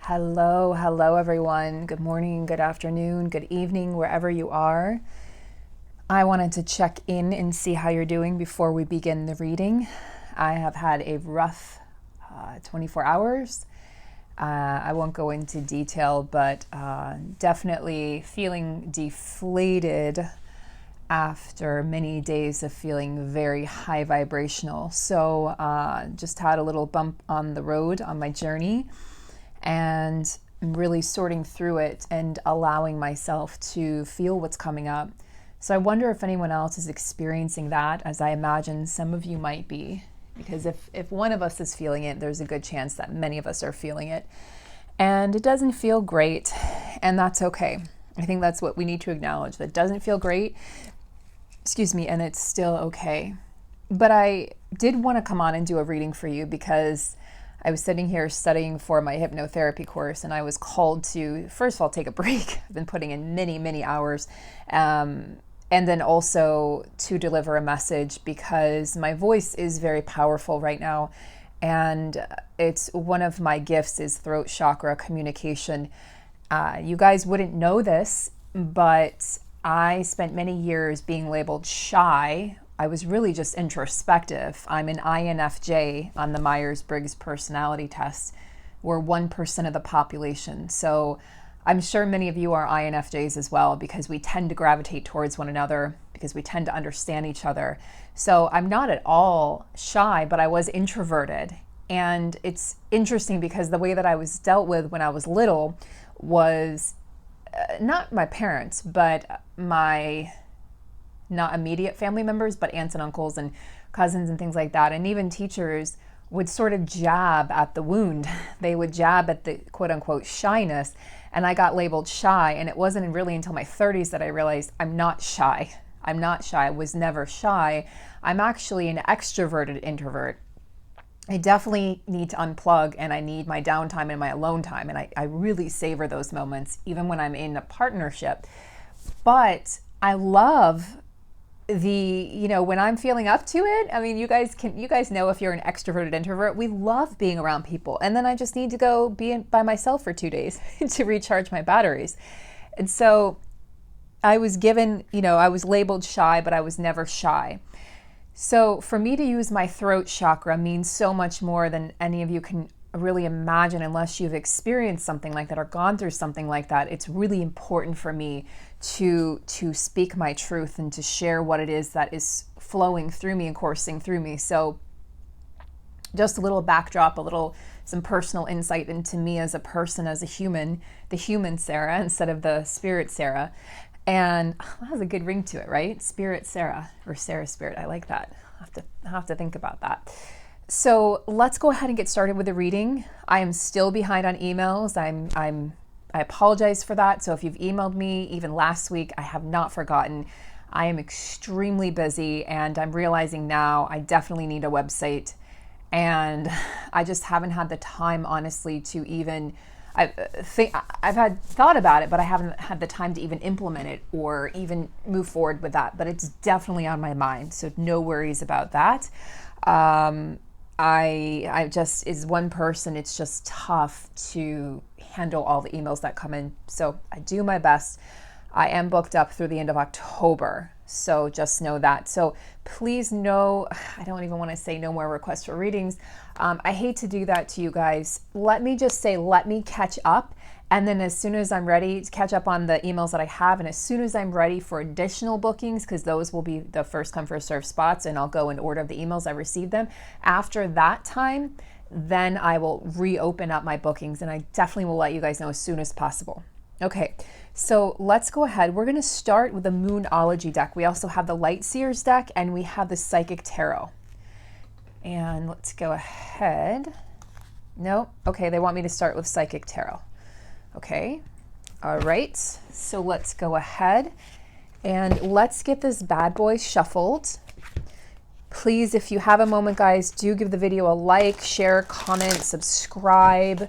Hello everyone. Good morning, good afternoon, good evening, wherever you are. I wanted to check in and see how you're doing before we begin the reading. I have had a rough 24 hours. I won't go into detail, but definitely feeling deflated after many days of feeling very high vibrational. So just had a little bump on the road on my journey, and I'm really sorting through it and allowing myself to feel what's coming up. So I wonder if anyone else is experiencing that, as I imagine some of you might be, because if one of us is feeling it, there's a good chance that many of us are feeling it. And it doesn't feel great, and that's okay. I think that's what we need to acknowledge, that it doesn't feel great, and it's still okay. But I did want to come on and do a reading for you because I was sitting here studying for my hypnotherapy course, and I was called to, first of all, take a break. I've been putting in many hours, and then also to deliver a message because my voice is very powerful right now, and it's one of my gifts is throat chakra communication. You guys wouldn't know this, but I spent many years being labeled shy. I was really just introspective. I'm an INFJ on the Myers-Briggs personality test. We're 1% of the population. So I'm sure many of you are INFJs as well, because we tend to gravitate towards one another, because we tend to understand each other. So I'm not at all shy, but I was introverted. And it's interesting because the way that I was dealt with when I was little was not my parents, but my not immediate family members, but aunts and uncles and cousins and things like that. And even teachers would sort of jab at the wound. They would jab at the quote unquote shyness. And I got labeled shy. And it wasn't really until my 30s that I realized I'm not shy. I'm not shy. I was never shy. I'm actually an extroverted introvert. I definitely need to unplug, and I need my downtime and my alone time. And I really savor those moments, even when I'm in a partnership. But I love when I'm feeling up to it. I mean, you guys know, if you're an extroverted introvert, we love being around people. And then I just need to go be by myself for 2 days to recharge my batteries. And so I was given, I was labeled shy, but I was never shy. So for me to use my throat chakra means so much more than any of you can really imagine, unless you've experienced something like that or gone through something like that. It's really important for me to speak my truth and to share what it is that is flowing through me and coursing through me. So just a little backdrop, some personal insight into me as a person, as a human, the human Sarah instead of the spirit Sarah. And that has a good ring to it, right? Spirit Sarah, or Sarah Spirit. I like that. I have to think about that. So let's go ahead and get started with the reading. I am still behind on emails. I apologize for that. So if you've emailed me even last week, I have not forgotten. I am extremely busy, and I'm realizing now I definitely need a website. And I just haven't had the time, honestly, to even I've had thought about it, but I haven't had the time to even implement it or even move forward with that. But it's definitely on my mind, so no worries about that. I just, as one person, it's just tough to handle all the emails that come in. So I do my best. I am booked up through the end of October, so just know that. So please know, I don't even want to say no more requests for readings. I hate to do that to you guys. Let me just say, let me catch up. And then as soon as I'm ready to catch up on the emails that I have, and as soon as I'm ready for additional bookings, because those will be the first come, first serve spots, and I'll go in order of the emails I received them. After that time, then I will reopen up my bookings, and I definitely will let you guys know as soon as possible. Okay, so let's go ahead. We're going to start with the Moonology deck. We also have the Light Seers deck, and we have the Psychic Tarot. And let's go ahead. No, okay, they want me to start with Psychic Tarot. Okay, all right, so let's go ahead and let's get this bad boy shuffled. Please, if you have a moment, guys, do give the video a like, share, comment, subscribe.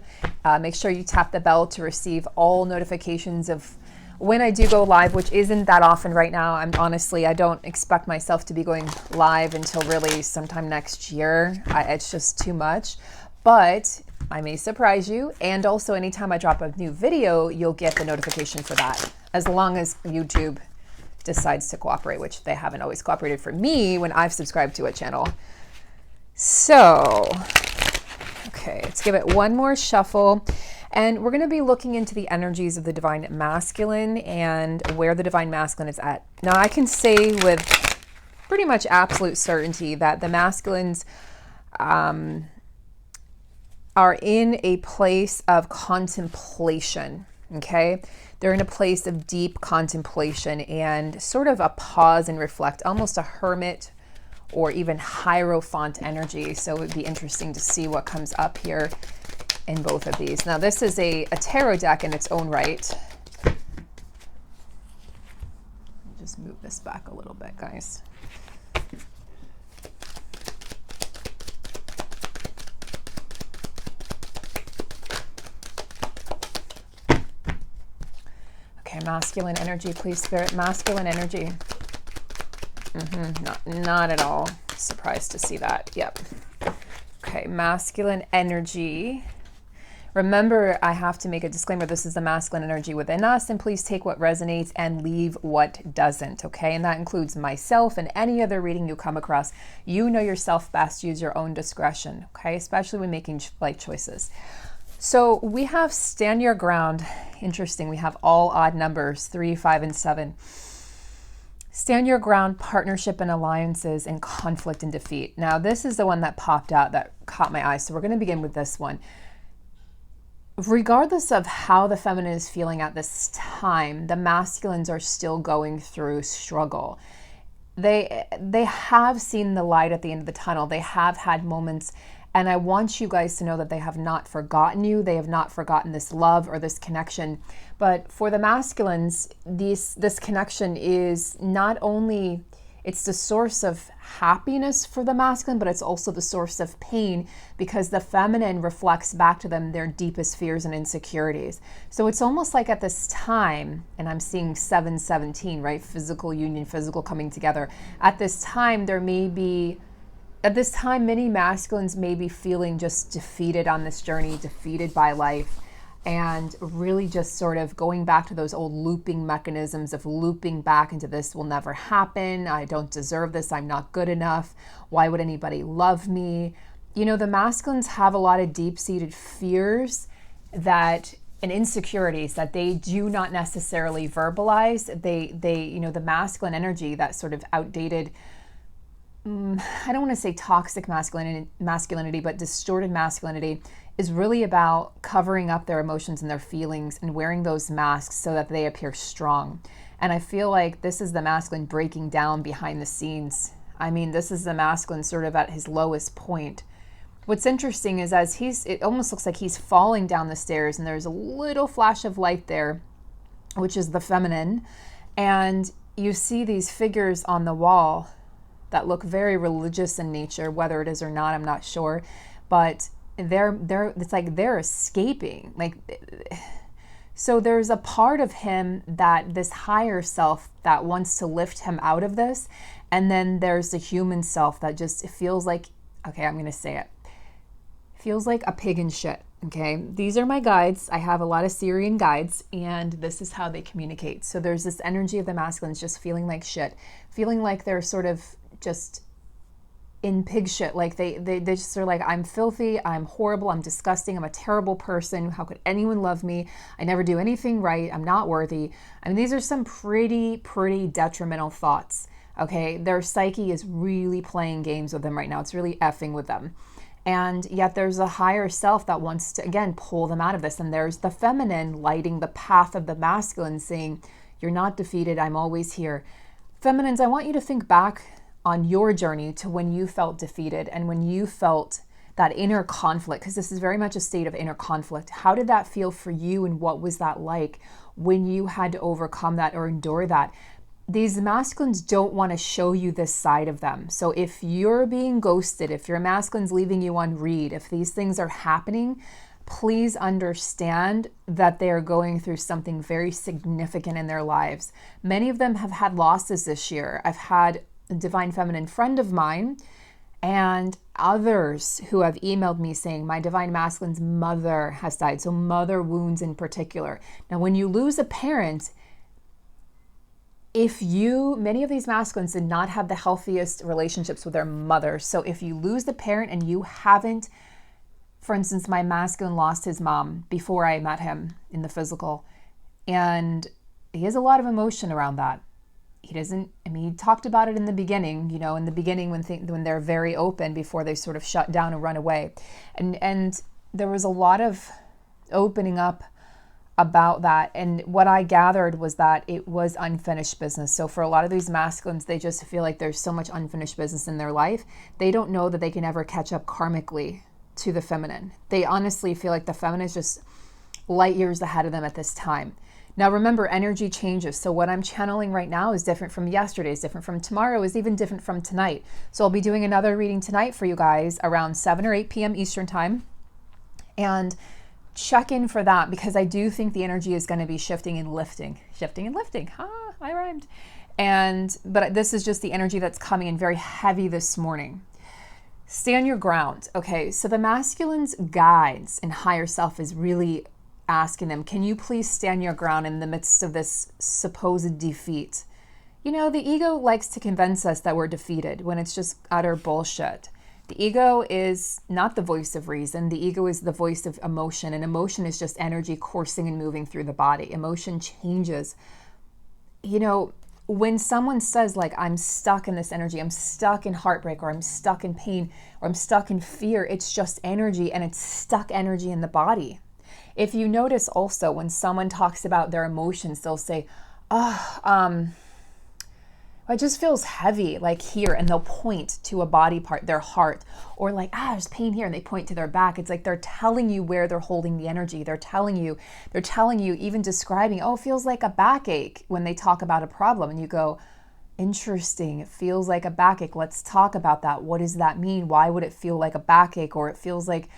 Make sure you tap the bell to receive all notifications of when I do go live, which isn't that often right now. I don't expect myself to be going live until really sometime next year. It's just too much. But I may surprise you. And also anytime I drop a new video, you'll get the notification for that, as long as YouTube decides to cooperate, which they haven't always cooperated for me when I've subscribed to a channel. So, okay, let's give it one more shuffle. And we're going to be looking into the energies of the divine masculine and where the divine masculine is at. Now, I can say with pretty much absolute certainty that the masculines are in a place of contemplation, okay? They're in a place of deep contemplation and sort of a pause and reflect, almost a hermit or even Hierophant energy. So it would be interesting to see what comes up here in both of these. Now, this is a tarot deck in its own right. Just move this back a little bit, guys. Okay, masculine energy, please, Spirit. Masculine energy. Not at all surprised to see that. Yep. Okay, masculine energy. Remember, I have to make a disclaimer. This is the masculine energy within us, and please take what resonates and leave what doesn't, okay? And that includes myself and any other reading you come across. You know yourself best. Use your own discretion, okay? Especially when making life choices. So we have stand your ground. Interesting. We have all odd numbers, 3, 5, and 7. Stand your ground, partnership and alliances, and conflict and defeat. Now, this is the one that popped out that caught my eye. So we're going to begin with this one. Regardless of how the feminine is feeling at this time, the masculines are still going through struggle. They have seen the light at the end of the tunnel. They have had moments, and I want you guys to know that they have not forgotten you. They have not forgotten this love or this connection. But for the masculines, this connection is not only, it's the source of happiness for the masculine, but it's also the source of pain, because the feminine reflects back to them their deepest fears and insecurities. So it's almost like at this time, and I'm seeing 7-17, right? Physical union, physical coming together. At this time, many masculines may be feeling just defeated on this journey, defeated by life, and really just sort of going back to those old looping mechanisms of looping back into this will never happen. I don't deserve this. I'm not good enough. Why would anybody love me? You know, the masculines have a lot of deep-seated fears and insecurities that they do not necessarily verbalize. They, you know, the masculine energy, that sort of outdated, I don't want to say toxic masculinity, but distorted masculinity, is really about covering up their emotions and their feelings and wearing those masks so that they appear strong. And I feel like this is the masculine breaking down behind the scenes. I mean, this is the masculine sort of at his lowest point. What's interesting is it almost looks like he's falling down the stairs, and there's a little flash of light there, which is the feminine. And you see these figures on the wall that look very religious in nature. Whether it is or not, I'm not sure. But it's like they're escaping. So there's a part of him, that this higher self that wants to lift him out of this. And then there's the human self that just feels like, okay, I'm going to say it. Feels like a pig in shit. Okay. These are my guides. I have a lot of Syrian guides, and this is how they communicate. So there's this energy of the masculines just feeling like shit, feeling like they're sort of just in pig shit. Like they just are like, I'm filthy, I'm horrible, I'm disgusting, I'm a terrible person. How could anyone love me? I never do anything right. I'm not worthy. I mean, these are some pretty detrimental thoughts. Okay. Their psyche is really playing games with them right now. It's really effing with them. And yet there's a higher self that wants to, again, pull them out of this. And there's the feminine lighting the path of the masculine, saying, you're not defeated. I'm always here. Feminines, I want you to think back on your journey to when you felt defeated and when you felt that inner conflict, because this is very much a state of inner conflict. How did that feel for you, and what was that like when you had to overcome that or endure that? These masculines don't want to show you this side of them. So if you're being ghosted, if your masculine's leaving you on read, if these things are happening, please understand that they are going through something very significant in their lives. Many of them have had losses this year. I've had a divine feminine friend of mine, and others who have emailed me saying my divine masculine's mother has died. So mother wounds in particular. Now, when you lose a parent, many of these masculines did not have the healthiest relationships with their mother. So if you lose the parent and you haven't, for instance, my masculine lost his mom before I met him in the physical, and he has a lot of emotion around that. He talked about it in the beginning, when they're very open before they sort of shut down and run away. And there was a lot of opening up about that. And what I gathered was that it was unfinished business. So for a lot of these masculines, they just feel like there's so much unfinished business in their life. They don't know that they can ever catch up karmically to the feminine. They honestly feel like the feminine is just light years ahead of them at this time. Now, remember, energy changes. So what I'm channeling right now is different from yesterday, is different from tomorrow, is even different from tonight. So I'll be doing another reading tonight for you guys around 7 or 8 p.m. Eastern time. And check in for that, because I do think the energy is going to be shifting and lifting. Shifting and lifting. I rhymed. But this is just the energy that's coming in very heavy this morning. Stand your ground. Okay, so the masculine's guides and higher self is really asking them, can you please stand your ground in the midst of this supposed defeat? The ego likes to convince us that we're defeated when it's just utter bullshit. The ego is not the voice of reason. The ego is the voice of emotion, and emotion is just energy coursing and moving through the body. Emotion changes. When someone says, like, I'm stuck in this energy, I'm stuck in heartbreak, or I'm stuck in pain, or I'm stuck in fear, it's just energy, and it's stuck energy in the body. If you notice also, when someone talks about their emotions, they'll say, it just feels heavy, like here, and they'll point to a body part, their heart, or like, there's pain here, and they point to their back. It's like they're telling you where they're holding the energy. They're telling you, even describing, it feels like a backache when they talk about a problem, and you go, interesting, it feels like a backache. Let's talk about that. What does that mean? Why would it feel like a backache? Or it feels like,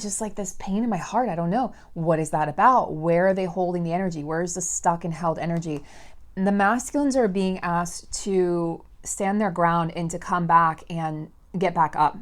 just like this pain in my heart. I don't know. What is that about? Where are they holding the energy? Where is the stuck and held energy? And the masculines are being asked to stand their ground and to come back and get back up.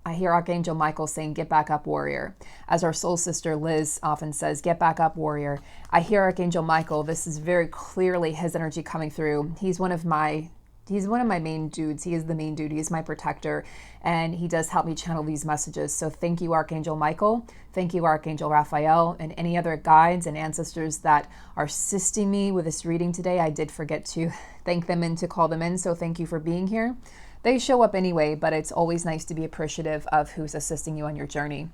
I hear Archangel Michael saying, get back up, warrior. As our soul sister Liz often says, get back up, warrior. I hear Archangel Michael. This is very clearly his energy coming through. He's one of my main dudes. He is the main dude. He is my protector, and he does help me channel these messages. So thank you, Archangel Michael. Thank you, Archangel Raphael, and any other guides and ancestors that are assisting me with this reading today. I did forget to thank them and to call them in, so thank you for being here. They show up anyway, but it's always nice to be appreciative of who's assisting you on your journey.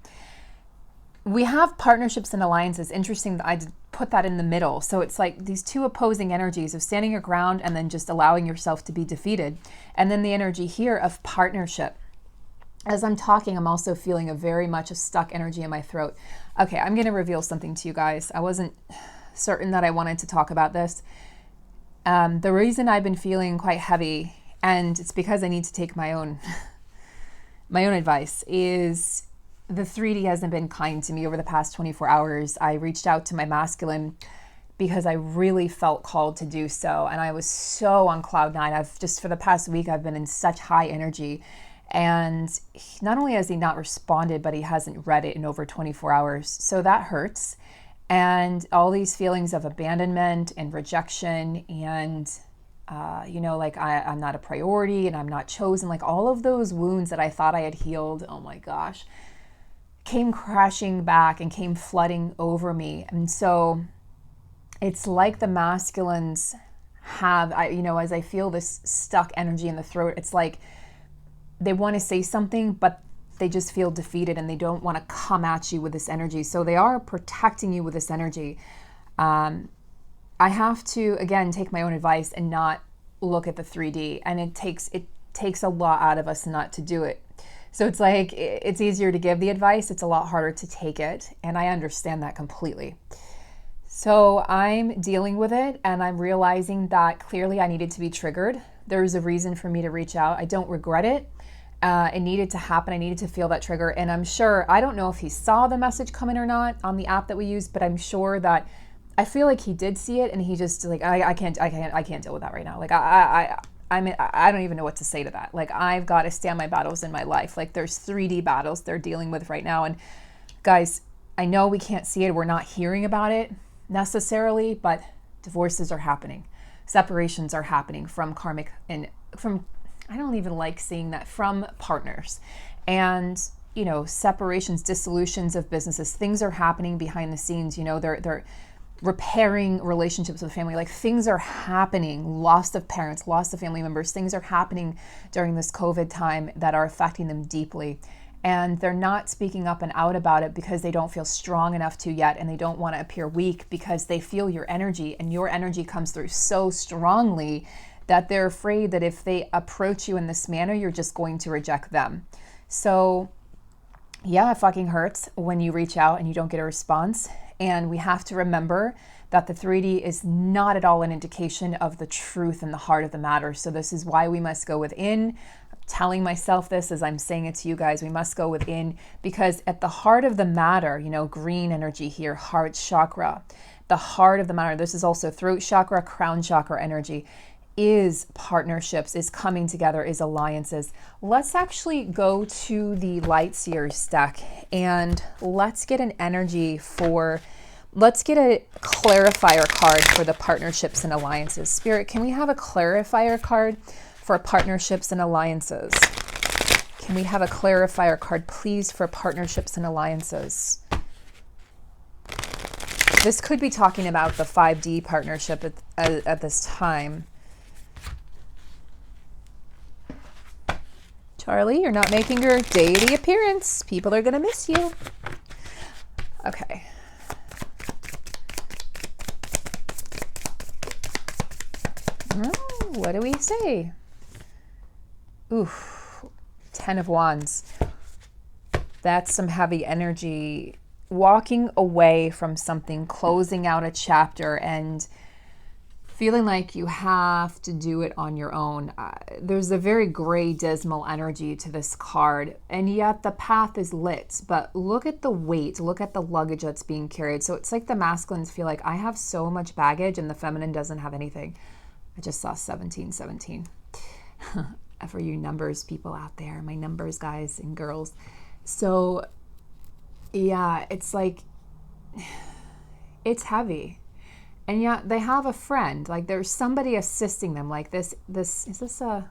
We have partnerships and alliances. Interesting that I put that in the middle. So it's like these two opposing energies of standing your ground and then just allowing yourself to be defeated. And then the energy here of partnership. As I'm talking, I'm also feeling very much a stuck energy in my throat. Okay, I'm going to reveal something to you guys. I wasn't certain that I wanted to talk about this. The reason I've been feeling quite heavy, and it's because I need to take my own advice, is the 3D hasn't been kind to me over the past 24 hours. I reached out to my masculine because I really felt called to do so. And I was so on cloud nine. For the past week, I've been in such high energy. And not only has he not responded, but he hasn't read it in over 24 hours. So that hurts. And all these feelings of abandonment and rejection and, I'm not a priority and I'm not chosen. Like all of those wounds that I thought I had healed, oh my gosh, came crashing back and came flooding over me. And so it's like the masculines have, as I feel this stuck energy in the throat, it's like they want to say something, but they just feel defeated and they don't want to come at you with this energy. So they are protecting you with this energy. I have to, again, take my own advice and not look at the 3D. And it takes a lot out of us not to do it. So it's like, it's easier to give the advice. It's a lot harder to take it. And I understand that completely. So I'm dealing with it and I'm realizing that clearly I needed to be triggered. There's a reason for me to reach out. I don't regret it. It needed to happen. I needed to feel that trigger. And I'm sure, I don't know if he saw the message come in or not on the app that we use, but I'm sure that I feel like he did see it and he just like, I can't deal with that right now. Like I don't even know what to say to that. Like, I've got to stand my battles in my life. Like, there's 3D battles they're dealing with right now. And guys, I know we can't see it. We're not hearing about it necessarily, but divorces are happening. Separations are happening from karmic and from, I don't even like seeing that, from partners. And, you know, separations, dissolutions of businesses, things are happening behind the scenes. You know, they're repairing relationships with family, like things are happening, loss of parents, loss of family members, things are happening during this COVID time that are affecting them deeply. And they're not speaking up and out about it because they don't feel strong enough to yet, and they don't want to appear weak because they feel your energy, and your energy comes through so strongly that they're afraid that if they approach you in this manner, you're just going to reject them. So yeah, it fucking hurts when you reach out and you don't get a response. And we have to remember that the 3D is not at all an indication of the truth and the heart of the matter. So this is why we must go within. I'm telling myself this as I'm saying it to you guys. We must go within, because at the heart of the matter, you know, green energy here, heart chakra, the heart of the matter, this is also throat chakra, crown chakra energy, is partnerships, is coming together, is alliances. Let's actually go to the Light Seers deck and let's get an energy for, let's get a clarifier card for the partnerships and alliances. Spirit, can we have a clarifier card for partnerships and alliances? Can we have a clarifier card, please, for partnerships and alliances? This could be talking about the 5D partnership at this time. Charlie, you're not making your deity appearance. People are going to miss you. Okay. Oh, what do we say? Ooh, 10 of Wands. That's some heavy energy. Walking away from something, closing out a chapter, and feeling like you have to do it on your own. There's a very gray, dismal energy to this card, and yet the path is lit. But look at the weight, look at the luggage that's being carried. So it's like the masculines feel like, I have so much baggage, and the feminine doesn't have anything. I just saw 1717. For you numbers people out there, my numbers guys and girls. So yeah, it's like, it's heavy. And yet they have a friend, like there's somebody assisting them, like this, is this a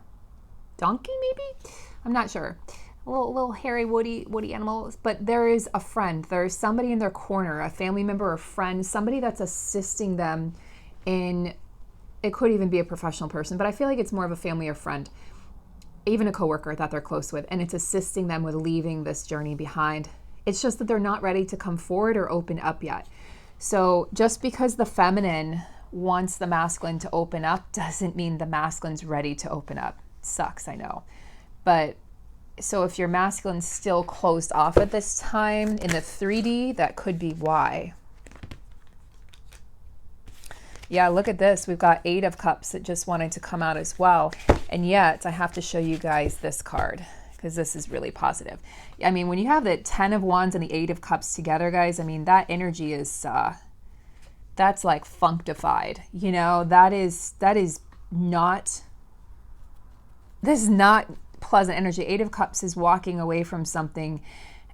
donkey maybe? I'm not sure. A little hairy, woody animal, but there is a friend. There's somebody in their corner, a family member or friend, somebody that's assisting them in, it could even be a professional person, but I feel like it's more of a family or friend, even a coworker that they're close with, and it's assisting them with leaving this journey behind. It's just that they're not ready to come forward or open up yet. So just because the feminine wants the masculine to open up doesn't mean the masculine's ready to open up. Sucks, I know. But so if your masculine's still closed off at this time in the 3D, that could be why. Yeah, look at this. We've got 8 of Cups that just wanted to come out as well. And yet I have to show you guys this card, because this is really positive. I mean, when you have the 10 of Wands and the 8 of Cups together, guys, I mean, that energy is, that's like functified. You know, that is not, this is not pleasant energy. 8 of Cups is walking away from something,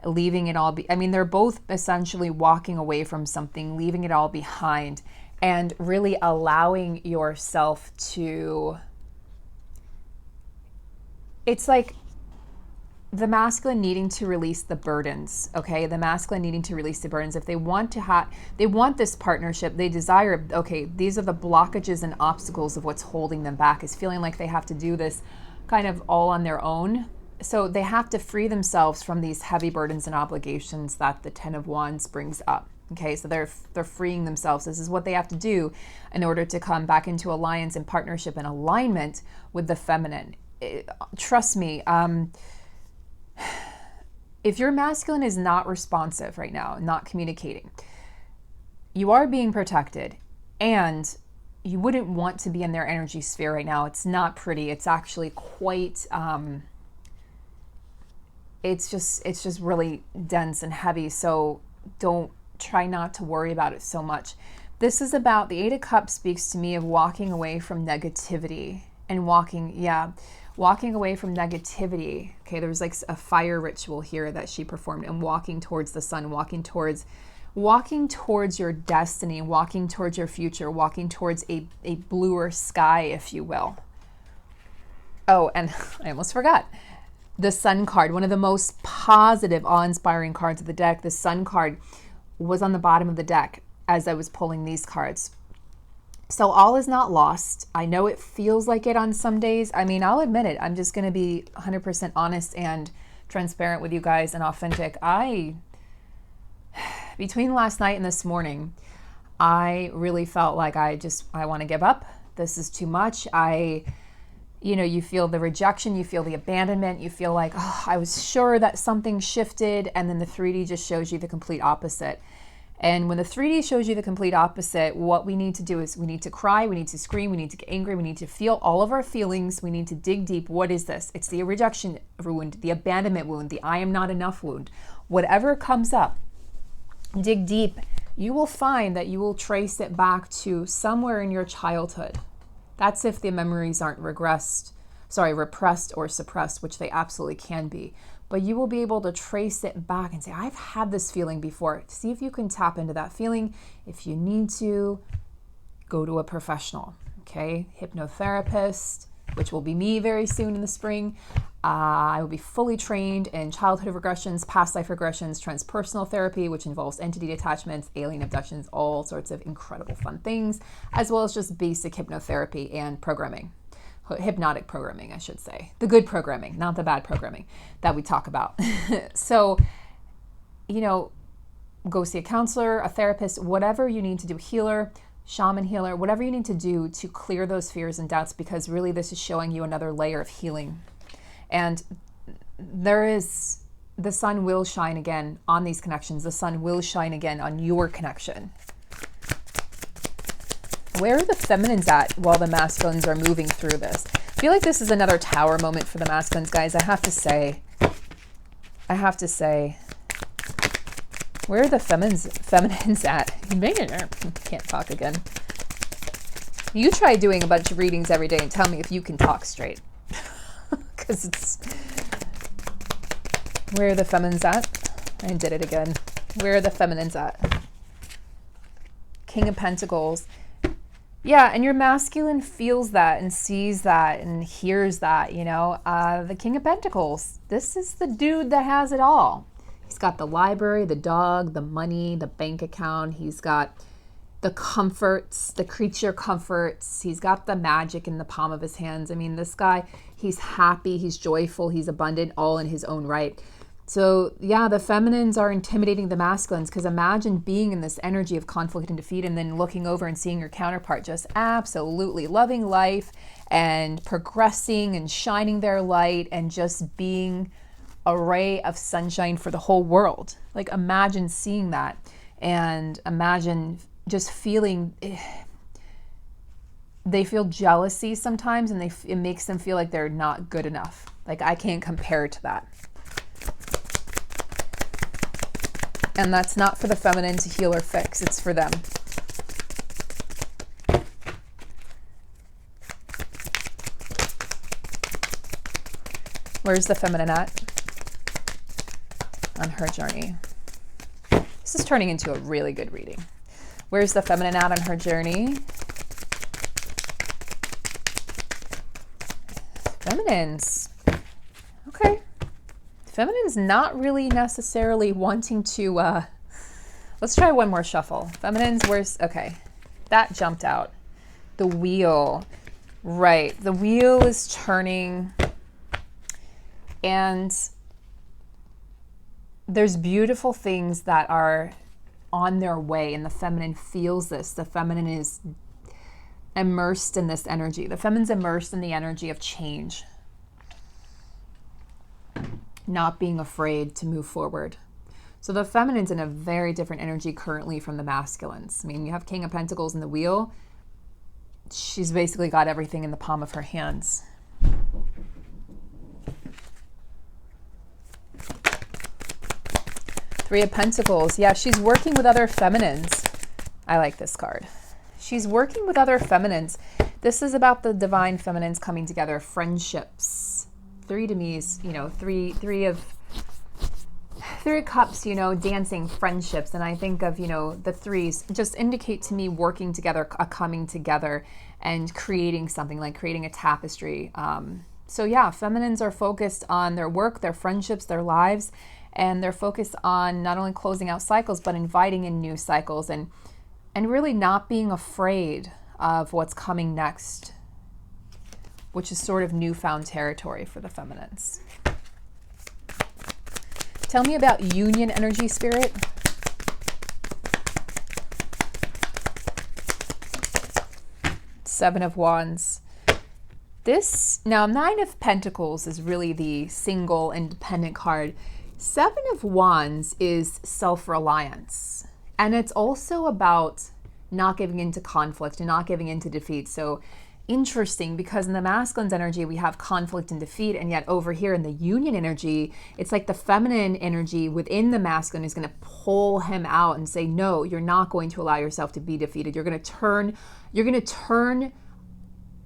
leaving it all I mean, they're both essentially walking away from something, leaving it all behind, and really allowing yourself to, it's like the masculine needing to release the burdens, okay? The masculine needing to release the burdens. If they want to have, they want this partnership, they desire, okay, these are the blockages and obstacles of what's holding them back, is feeling like they have to do this kind of all on their own. So they have to free themselves from these heavy burdens and obligations that the 10 of Wands brings up. Okay, so they're freeing themselves. This is what they have to do in order to come back into alliance and partnership and alignment with the feminine. Trust me, if your masculine is not responsive right now, not communicating, you are being protected, and you wouldn't want to be in their energy sphere right now. It's not pretty. It's actually quite, it's just really dense and heavy. So try not to worry about it so much. This is about, the 8 of Cups speaks to me of walking away from negativity and walking, yeah, walking away from negativity. Okay, there was like a fire ritual here that she performed, and walking towards the sun, walking towards your destiny, walking towards your future, walking towards a bluer sky, if you will. Oh, and I almost forgot. The Sun card, one of the most positive, awe-inspiring cards of the deck, the Sun card was on the bottom of the deck as I was pulling these cards. So all is not lost. I know it feels like it on some days. I mean, I'll admit it. I'm just going to be 100% honest and transparent with you guys and authentic. Between last night and this morning, I really felt like I want to give up. This is too much. You feel the rejection, you feel the abandonment, you feel like, oh, I was sure that something shifted, and then the 3D just shows you the complete opposite. And when the 3D shows you the complete opposite, what we need to do is we need to cry, we need to scream, we need to get angry, we need to feel all of our feelings, we need to dig deep. What is this? It's the rejection wound, the abandonment wound, the I am not enough wound. Whatever comes up, dig deep. You will find that you will trace it back to somewhere in your childhood. That's if the memories aren't repressed or suppressed, which they absolutely can be. But you will be able to trace it back and say, I've had this feeling before. See if you can tap into that feeling. If you need to, go to a professional, okay? Hypnotherapist, which will be me very soon in the spring. I will be fully trained in childhood regressions, past life regressions, transpersonal therapy, which involves entity detachments, alien abductions, all sorts of incredible fun things, as well as just basic hypnotherapy and programming. Hypnotic programming, I should say. The good programming, not the bad programming that we talk about. So, go see a counselor, a therapist, whatever you need to do, healer, shaman healer, whatever you need to do to clear those fears and doubts, because really this is showing you another layer of healing. And the sun will shine again on these connections. The sun will shine again on your connection. Where are the feminines at while the masculines are moving through this? I feel like this is another tower moment for the masculines, guys. I have to say, where are the feminines at? Can't talk again. You try doing a bunch of readings every day and tell me if you can talk straight. Because where are the feminines at? I did it again. Where are the feminines at? King of Pentacles. Yeah, and your masculine feels that and sees that and hears that, the King of Pentacles. This is the dude that has it all. He's got the library, the dog, the money, the bank account. He's got the comforts, the creature comforts. He's got the magic in the palm of his hands. I mean, this guy, he's happy, he's joyful, he's abundant, all in his own right. So yeah, the feminines are intimidating the masculines, because imagine being in this energy of conflict and defeat and then looking over and seeing your counterpart just absolutely loving life and progressing and shining their light and just being a ray of sunshine for the whole world. Like, imagine seeing that, and imagine just feeling, they feel jealousy sometimes, and it makes them feel like they're not good enough. Like, I can't compare to that. And that's not for the feminine to heal or fix. It's for them. Where's the feminine at on her journey? This is turning into a really good reading. Where's the feminine at on her journey? Feminines. Okay. Feminine's not really necessarily wanting to, let's try one more shuffle. Feminines, okay, that jumped out. The wheel, right, the wheel is turning, and there's beautiful things that are on their way, and the feminine feels this. The feminine is immersed in this energy. The feminine's immersed in the energy of change. Not being afraid to move forward. So the feminine's in a very different energy currently from the masculines. I mean, you have King of Pentacles in the wheel. She's basically got everything in the palm of her hands. Three of Pentacles. Yeah, she's working with other feminines. I like this card. She's working with other feminines. This is about the divine feminines coming together, friendships. Three to me is, three of cups, dancing, friendships. And I think of, the threes just indicate to me working together, a coming together and creating something, like creating a tapestry. So yeah, feminines are focused on their work, their friendships, their lives, and they're focused on not only closing out cycles, but inviting in new cycles and really not being afraid of what's coming next, which is sort of newfound territory for the feminines. Tell me about union energy, Spirit. Seven of Wands. Now, Nine of Pentacles is really the single independent card. Seven of Wands is self-reliance. And it's also about not giving into conflict and not giving into defeat. So interesting, because in the masculine's energy, we have conflict and defeat. And yet over here in the union energy, it's like the feminine energy within the masculine is going to pull him out and say, no, you're not going to allow yourself to be defeated. You're going to turn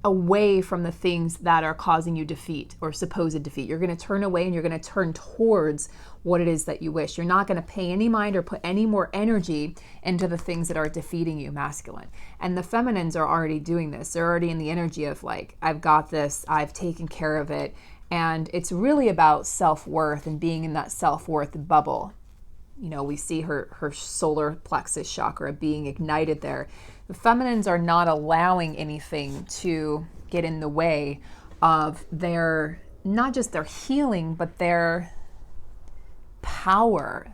away from the things that are causing you defeat or supposed defeat. You're going to turn away and you're going to turn towards what it is that you wish. You're not going to pay any mind or put any more energy into the things that are defeating you, masculine. And the feminines are already doing this. They're already in the energy of like, I've got this, I've taken care of it. And it's really about self-worth and being in that self-worth bubble. We see her solar plexus chakra being ignited there. The feminines are not allowing anything to get in the way of their, not just their healing, but their power,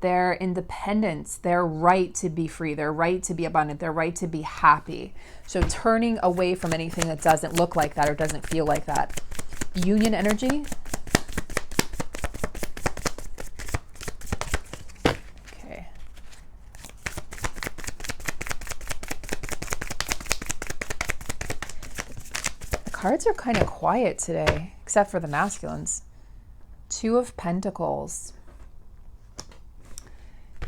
their independence, their right to be free, their right to be abundant, their right to be happy. So turning away from anything that doesn't look like that or doesn't feel like that. Union energy. Cards are kind of quiet today, except for the masculines. Two of Pentacles.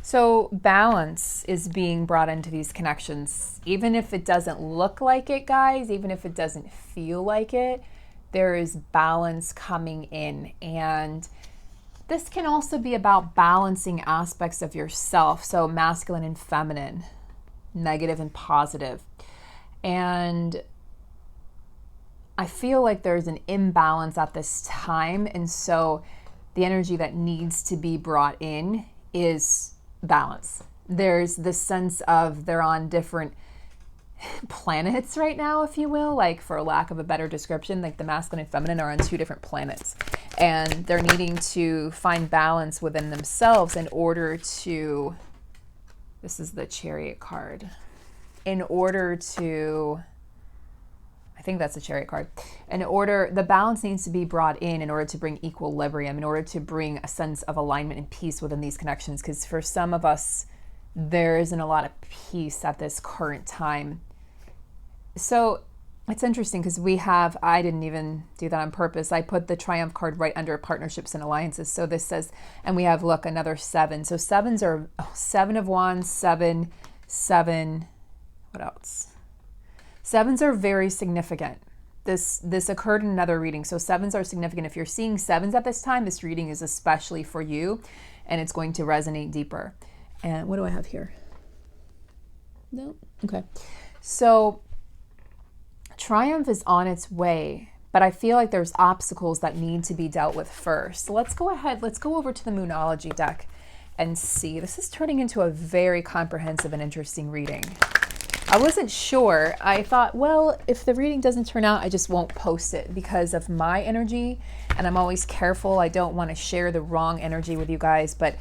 So balance is being brought into these connections. Even if it doesn't look like it, guys, even if it doesn't feel like it, there is balance coming in. And this can also be about balancing aspects of yourself. So masculine and feminine, negative and positive. And I feel like there's an imbalance at this time. And so the energy that needs to be brought in is balance. There's this sense of they're on different planets right now, if you will, like for lack of a better description, like the masculine and feminine are on two different planets. And they're needing to find balance within themselves in order to, this is the Chariot card, in order to, I think that's the Chariot card. The balance needs to be brought in order to bring equilibrium, in order to bring a sense of alignment and peace within these connections. Because for some of us, there isn't a lot of peace at this current time. So it's interesting because I didn't even do that on purpose. I put the Triumph card right under partnerships and alliances. So this says, and we have, look, another 7. So sevens are 7 of Wands, 7, what else? Sevens are very significant. This occurred in another reading. So sevens are significant. If you're seeing sevens at this time, this reading is especially for you and it's going to resonate deeper. And what do I have here? No? Okay. So Triumph is on its way, but I feel like there's obstacles that need to be dealt with first. So let's go ahead. Let's go over to the Moonology deck and see. This is turning into a very comprehensive and interesting reading. I wasn't sure. I thought, well, if the reading doesn't turn out, I just won't post it because of my energy. And I'm always careful. I don't want to share the wrong energy with you guys. But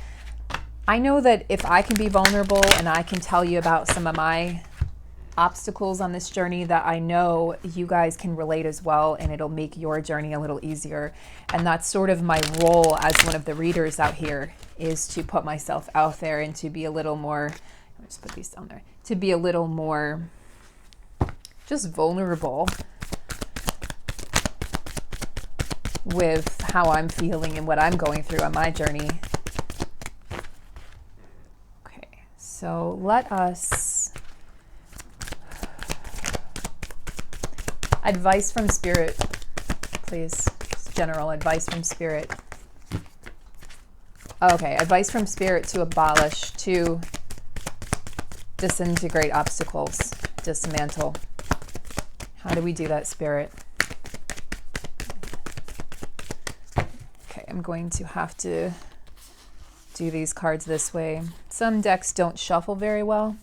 I know that if I can be vulnerable and I can tell you about some of my obstacles on this journey, that I know you guys can relate as well. And it'll make your journey a little easier. And that's sort of my role as one of the readers out here, is to put myself out there and to be a little more, I'll just put these down there, to be a little more just vulnerable with how I'm feeling and what I'm going through on my journey. Okay, so let us Advice from Spirit, please. General advice from Spirit. Okay, advice from Spirit to abolish, to disintegrate obstacles, dismantle. How do we do that, Spirit? Okay, I'm going to have to do these cards this way. Some decks don't shuffle very well.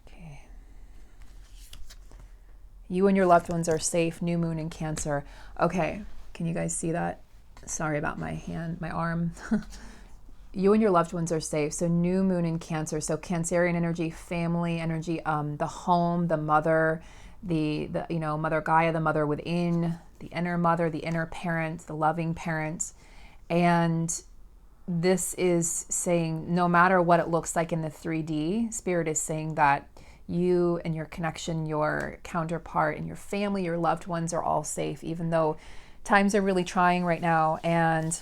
Okay. You and your loved ones are safe. New moon in Cancer. Okay, can you guys see that? Sorry about my hand, my arm. You and your loved ones are safe. So new moon in Cancer. So Cancerian energy, family energy, the home, the mother, the Mother Gaia, the mother within, the inner mother, the inner parent, the loving parent. And this is saying no matter what it looks like in the 3D, Spirit is saying that you and your connection, your counterpart, and your family, your loved ones are all safe, even though times are really trying right now and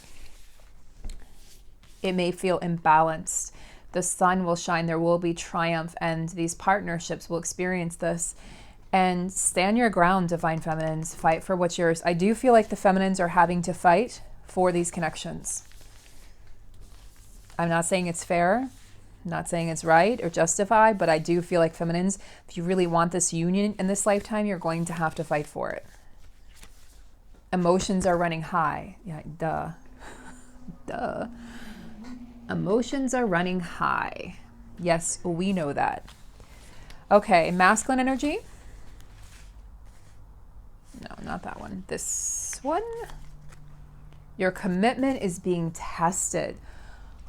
it may feel imbalanced. The sun will shine, there will be triumph, and these partnerships will experience this. And stand your ground, Divine Feminines. Fight for what's yours. I do feel like the feminines are having to fight for these connections. I'm not saying it's fair, I'm not saying it's right or justified, but I do feel like feminines, if you really want this union in this lifetime, you're going to have to fight for it. Emotions are running high. Yeah, duh. Duh. Emotions are running high. Yes, we know that. Okay, masculine energy. No, not that one. This one. Your commitment is being tested.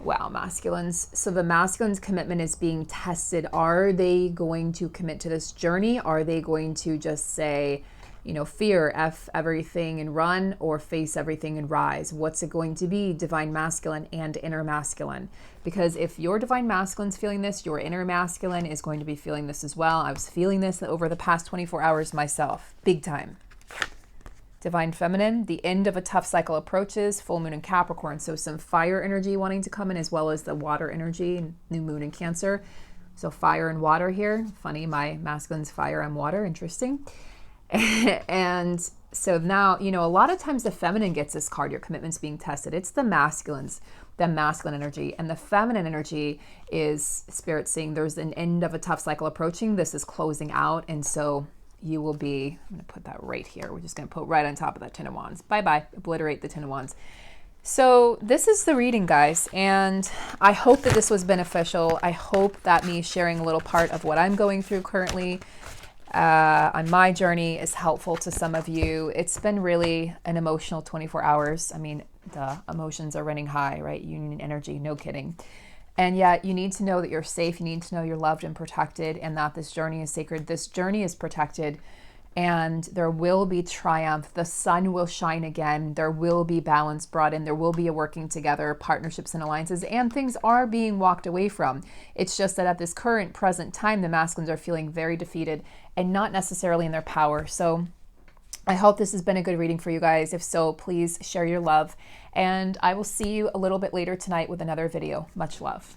Wow, masculines. So the masculine's commitment is being tested. Are they going to commit to this journey? Are they going to just say, fear, F everything and run, or face everything and rise? What's it going to be, divine masculine and inner masculine? Because if your divine masculine's feeling this, your inner masculine is going to be feeling this as well. I was feeling this over the past 24 hours myself, big time. Divine feminine, the end of a tough cycle approaches, full moon in Capricorn. So some fire energy wanting to come in, as well as the water energy, new moon in Cancer. So fire and water here. Funny, my masculine's fire, I'm water, interesting. And so now, a lot of times the feminine gets this card, your commitment's being tested. It's the masculines, the masculine energy. And the feminine energy is Spirit saying there's an end of a tough cycle approaching. This is closing out. And so you will be, I'm going to put that right here. We're just going to put right on top of that Ten of Wands. Bye-bye. Obliterate the Ten of Wands. So this is the reading, guys. And I hope that this was beneficial. I hope that me sharing a little part of what I'm going through currently on my journey is helpful to some of you. It's been really an emotional 24 hours. I mean, the emotions are running high, right? Union energy, no kidding. And yet you need to know that you're safe. You need to know you're loved and protected, and that this journey is sacred. This journey is protected, and there will be triumph. The sun will shine again. There will be balance brought in. There will be a working together, partnerships and alliances, and things are being walked away from. It's just that at this current present time, the masculines are feeling very defeated and not necessarily in their power. So I hope this has been a good reading for you guys. If so, please share your love. And I will see you a little bit later tonight with another video. Much love.